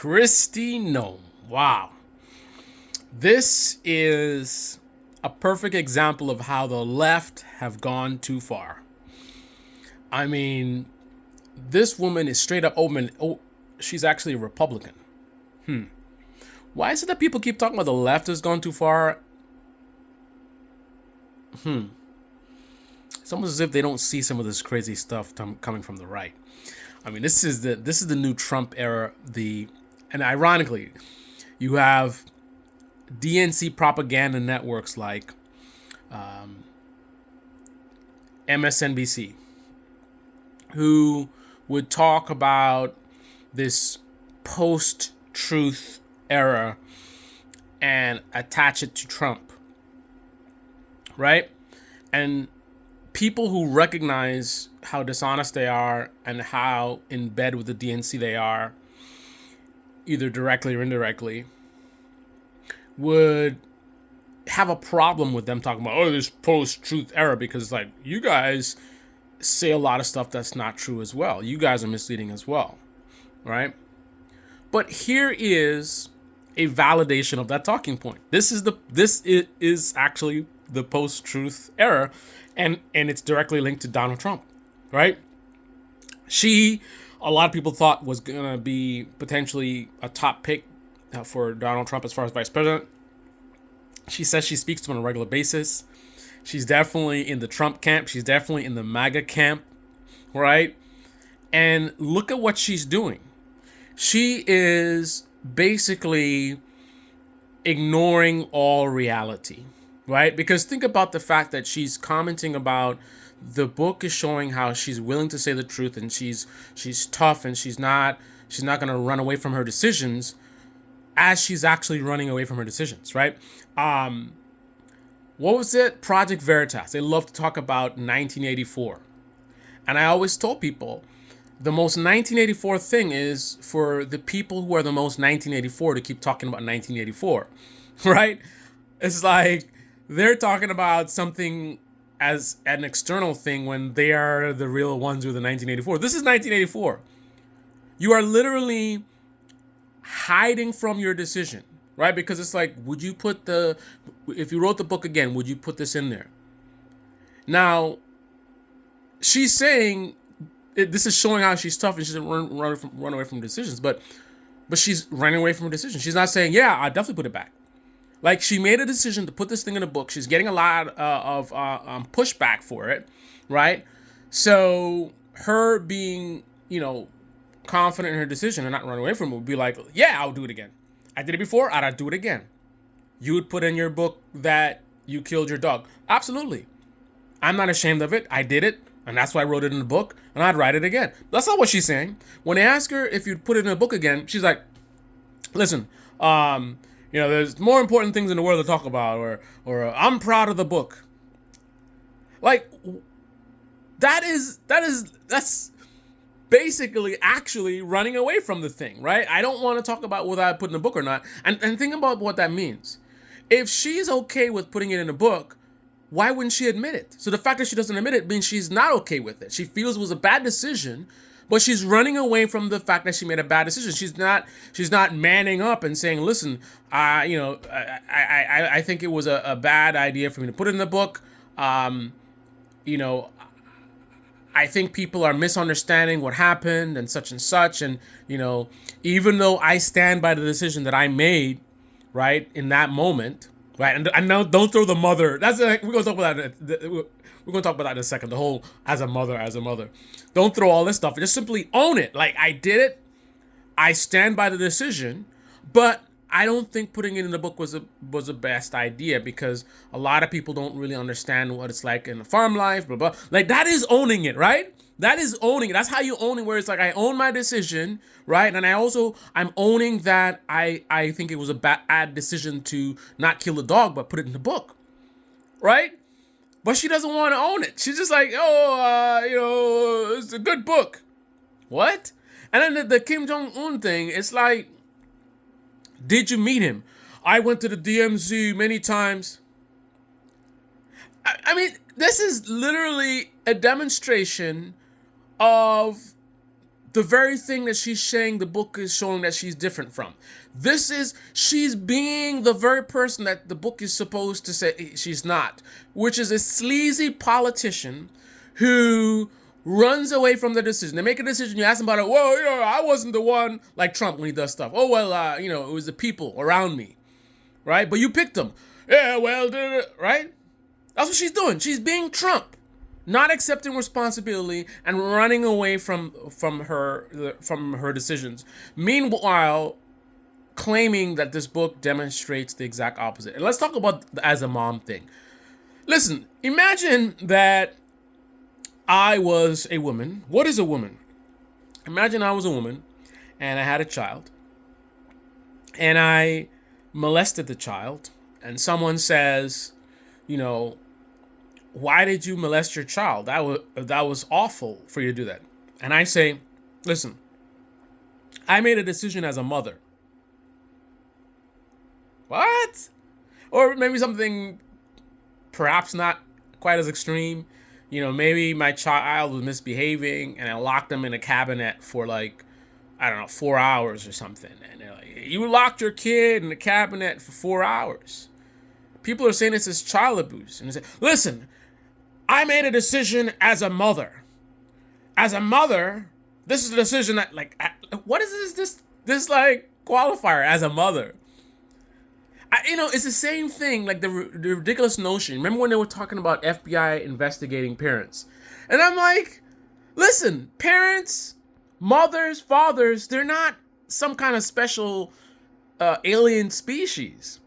Kristi, Noem. Wow. This is a perfect example of how the left have gone too far. I mean, this woman is straight up open. Oh, she's actually a Republican. Why is it that people keep talking about the left has gone too far? It's almost as if they don't see some of this crazy stuff coming from the right. I mean, this is the new Trump era. And ironically, you have DNC propaganda networks like MSNBC, who would talk about this post-truth era and attach it to Trump, right? And people who recognize how dishonest they are and how in bed with the DNC they are, either directly or indirectly, would have a problem with them talking about, this post-truth era, because like, you guys say a lot of stuff that's not true as well. You guys are misleading as well, right? But here is a validation of that talking point. This is actually the post-truth era, and it's directly linked to Donald Trump, right? A lot of people thought was gonna be potentially a top pick for Donald Trump as far as vice president. She says she speaks to him on a regular basis. She's definitely in the Trump camp. She's definitely in the MAGA camp, right? And look at what she's doing. She is basically ignoring all reality, right? Because think about the fact that she's commenting about the book is showing how she's willing to say the truth, and she's tough, and she's not going to run away from her decisions, as she's actually running away from her decisions, right? What was it? Project Veritas. They love to talk about 1984. And I always told people, the most 1984 thing is for the people who are the most 1984 to keep talking about 1984, right? It's like they're talking about something as an external thing when they are the real ones who are the 1984. This is 1984. You are literally hiding from your decision, right? Because it's like, would you put if you wrote the book again, would you put this in there? Now, she's saying, this is showing how she's tough and she doesn't run away from decisions, but she's running away from her decision. She's not saying, yeah, I definitely put it back. Like, she made a decision to put this thing in a book. She's getting a lot of pushback for it, right? So her being, confident in her decision and not run away from it would be like, yeah, I'll do it again. I did it before, I'd do it again. You would put in your book that you killed your dog. Absolutely. I'm not ashamed of it. I did it, and that's why I wrote it in the book, and I'd write it again. That's not what she's saying. When they ask her if you'd put it in a book again, she's like, listen, there's more important things in the world to talk about, or I'm proud of the book. Like, that's basically actually running away from the thing, right? I don't want to talk about whether I put in a book or not. And think about what that means. If she's okay with putting it in a book, why wouldn't she admit it? So the fact that she doesn't admit it means she's not okay with it. She feels it was a bad decision, but she's running away from the fact that she made a bad decision. She's not manning up and saying, listen, I think it was a bad idea for me to put it in the book. I think people are misunderstanding what happened and such. And, even though I stand by the decision that I made, right, in that moment, right, and now don't throw the mother. We're going to talk about that. We're going to talk about that in a second. The whole as a mother. Don't throw all this stuff. Just simply own it. Like, I did it. I stand by the decision, but I don't think putting it in the book was the best idea, because a lot of people don't really understand what it's like in the farm life, blah, blah. Like, that is owning it, right? That is owning it. That's how you own it, where it's like, I own my decision, right? And I'm owning that I think it was a bad decision to not kill the dog, but put it in the book, right? But she doesn't want to own it. She's just like, it's a good book. What? And then the Kim Jong-un thing, it's like, did you meet him? I went to the DMZ many times. I mean, this is literally a demonstration of the very thing that she's saying the book is showing that she's different from. She's being the very person that the book is supposed to say she's not, which is a sleazy politician who runs away from the decision. They make a decision, you ask them about it, well, I wasn't the one, like Trump when he does stuff. Oh, well, it was the people around me, right? But you picked them. Yeah, well, right? That's what she's doing. She's being Trump, not accepting responsibility and running away from her decisions. Meanwhile, claiming that this book demonstrates the exact opposite. And let's talk about the as a mom thing. Listen, imagine that I was a woman. What is a woman? Imagine I was a woman and I had a child and I molested the child, and someone says, why did you molest your child? That was awful for you to do that. And I say, listen, I made a decision as a mother. What? Or maybe something perhaps not quite as extreme. Maybe my child was misbehaving and I locked them in a cabinet for 4 hours or something. And they're like, you locked your kid in a cabinet for 4 hours. People are saying this is child abuse. And they say, listen, I made a decision as a mother. As a mother, this is a decision that, what is this qualifier as a mother? It's the same thing, like the ridiculous notion. Remember when they were talking about FBI investigating parents? And I'm like, listen, parents, mothers, fathers, they're not some kind of special alien species,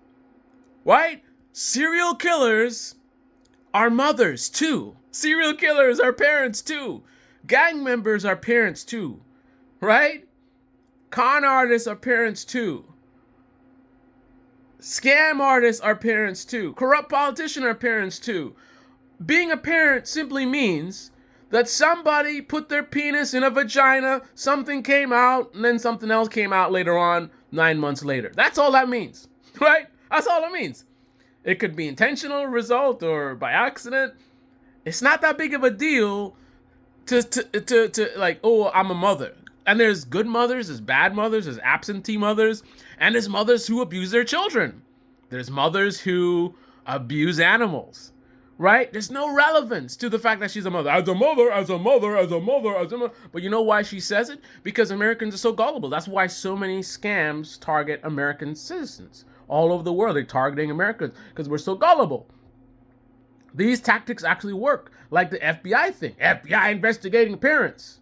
right? Serial killers are mothers too. Serial killers are parents too. Gang members are parents too, right? Con artists are parents too. Scam artists are parents too. Corrupt politicians are parents too. Being a parent simply means that somebody put their penis in a vagina, something came out, and then something else came out later on, 9 months later. That's all that means, right? That's all it means. It could be intentional result or by accident. It's not that big of a deal to I'm a mother. And there's good mothers, there's bad mothers, there's absentee mothers, and there's mothers who abuse their children. There's mothers who abuse animals, right? There's no relevance to the fact that she's a mother. As a mother. But you know why she says it? Because Americans are so gullible. That's why so many scams target American citizens. All over the world, they're targeting Americans because we're so gullible. These tactics actually work, like the FBI thing. FBI investigating parents.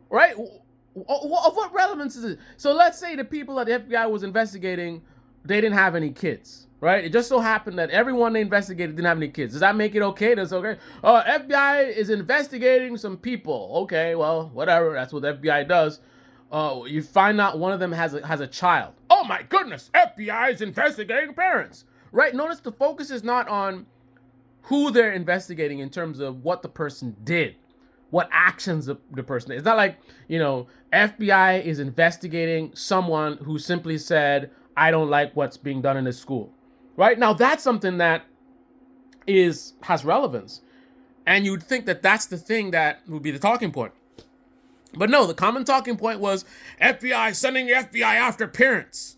Right? What relevance is it? So let's say the people that the FBI was investigating, they didn't have any kids, right? It just so happened that everyone they investigated didn't have any kids. Does that make it okay? That's okay. FBI is investigating some people. Okay, well, whatever. That's what the FBI does. You find out one of them has a child. Oh my goodness, FBI is investigating parents, right? Notice the focus is not on who they're investigating in terms of what the person did. What actions the person did. It's not like, FBI is investigating someone who simply said, I don't like what's being done in this school. Right? Now, that's something that has relevance. And you'd think that that's the thing that would be the talking point. But no, the common talking point was FBI sending the FBI after parents.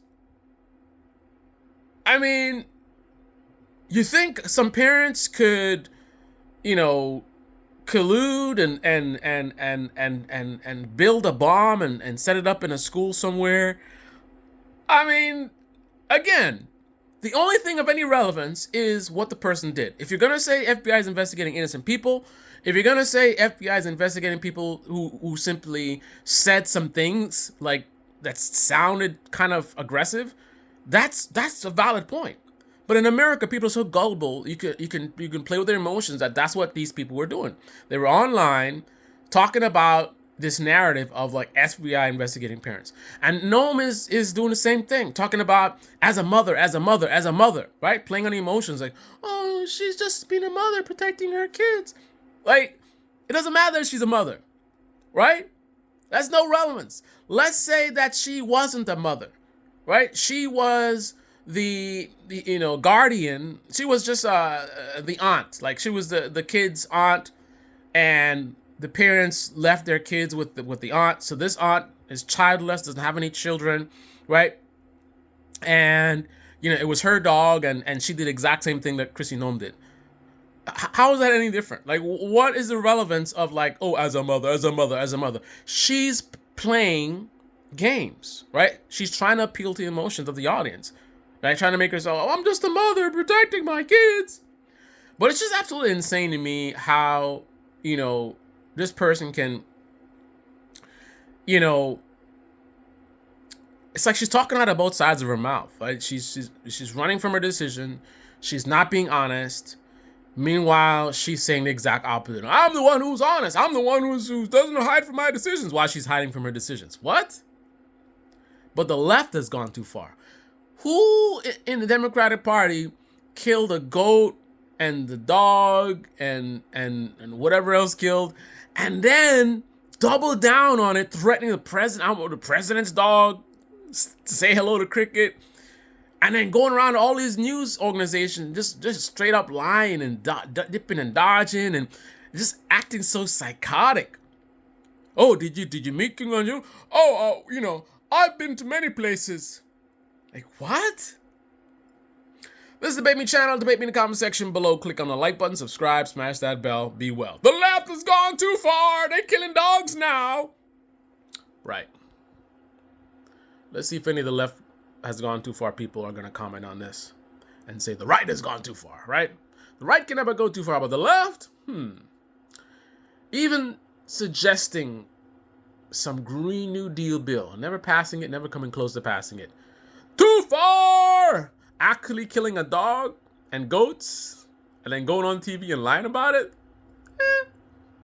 I mean, you think some parents could, collude and build a bomb and set it up in a school somewhere? I mean, again, the only thing of any relevance is what the person did. If you're gonna say FBI is investigating innocent people, if you're gonna say FBI is investigating people who simply said some things like that sounded kind of aggressive, that's a valid point. But in America, people are so gullible. You can play with their emotions. That's what these people were doing. They were online talking about this narrative of FBI investigating parents. And Noem is doing the same thing, talking about as a mother, right? Playing on the emotions, oh, she's just being a mother, protecting her kids. It doesn't matter if she's a mother, right? That's no relevance. Let's say that she wasn't a mother, right? She was the guardian. She was just the aunt. She was the kid's aunt, and the parents left their kids with the aunt. So this aunt is childless, doesn't have any children, right? And it was her dog, and she did the exact same thing that Kristi Noem did. How is that any different? Like, what is the relevance of, like, oh, as a mother, as a mother, as a mother? She's playing games, right? She's trying to appeal to the emotions of the audience, right? Trying to make herself, oh, I'm just a mother protecting my kids. But it's just absolutely insane to me how, this person can, it's like she's talking out of both sides of her mouth, right? She's running from her decision. She's not being honest. Meanwhile, she's saying the exact opposite. I'm the one who's honest. I'm the one who doesn't hide from my decisions. While she's hiding from her decisions. What? But the left has gone too far. Who in the Democratic Party killed a goat and the dog and whatever else killed, and then doubled down on it, threatening the president's dog, to say hello to Cricket, and then going around to all these news organizations, just straight up lying and dipping and dodging and just acting so psychotic. Oh, did you meet King on you? Oh, I've been to many places. Like, what? This is the Debate Me channel. Debate me in the comment section below. Click on the like button, subscribe, smash that bell. Be well. The left has gone too far. They're killing dogs now. Right. Let's see if any of the left has gone too far people are going to comment on this and say the right has gone too far, right? The right can never go too far, but the left, even suggesting some Green New Deal bill, never passing it, never coming close to passing it. Too far! Actually killing a dog and goats and then going on TV and lying about it?